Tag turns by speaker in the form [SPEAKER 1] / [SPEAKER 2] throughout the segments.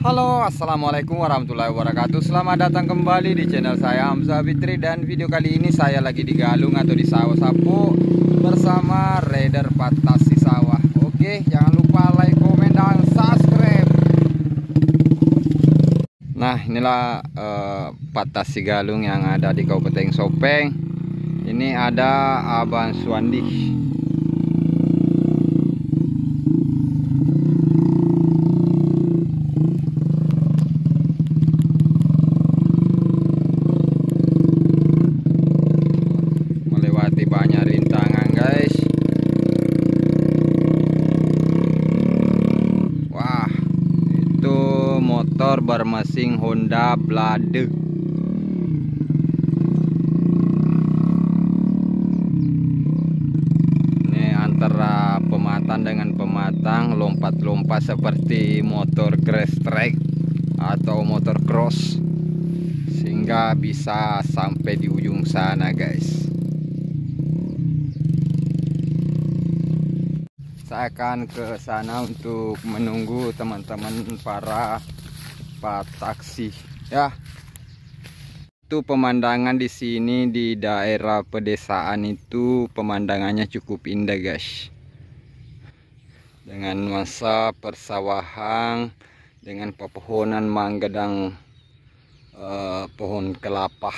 [SPEAKER 1] Halo, assalamualaikum warahmatullahi wabarakatuh. Selamat datang kembali di channel saya Hamzah Fitri. Dan video kali ini saya lagi di Galung atau di sawah sapu bersama Raider Patasi Sawah. Oke, jangan lupa like, komen, dan subscribe. Nah, inilah Patasi Galung yang ada di Kabupaten Sopeng. Ini ada Abang Suwandi. Banyak rintangan guys. Wah, itu motor bermesin Honda Blade. Ini antara pematang dengan pematang, lompat-lompat seperti motor grass track atau motor cross, sehingga bisa sampai di ujung sana guys. Saya akan ke sana untuk menunggu teman-teman para pataksi ya. Itu pemandangan di sini di daerah pedesaan itu pemandangannya cukup indah guys. Dengan masa persawahan, dengan pepohonan mangga dan pohon kelapa,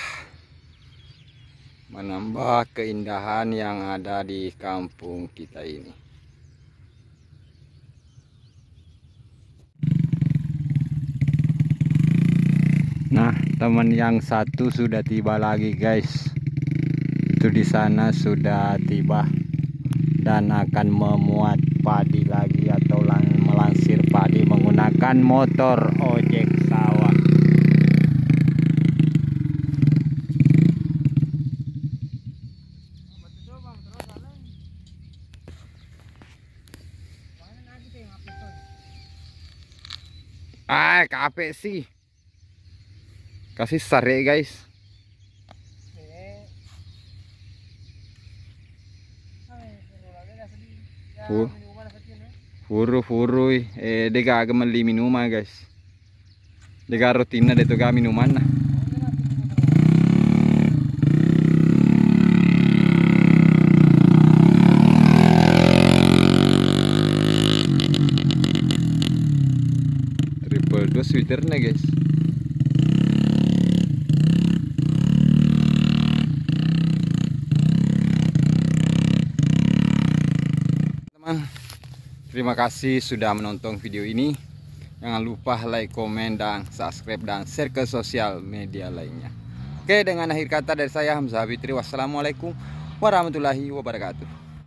[SPEAKER 1] menambah keindahan yang ada di kampung kita ini. Nah, teman yang satu sudah tiba lagi guys. Itu di sana sudah tiba dan akan memuat padi lagi atau melansir padi menggunakan motor ojek sawah. Capek sih. Kasih sare guys. Furu dega meli minuman guys. Dega rutina de toga minuman nah. Triple 2 switernya guys. Terima kasih sudah menonton video ini. Jangan lupa like, komen, dan subscribe, dan share ke sosial media lainnya. Oke, dengan akhir kata dari saya Hamzah Fitri, wassalamualaikum warahmatullahi wabarakatuh.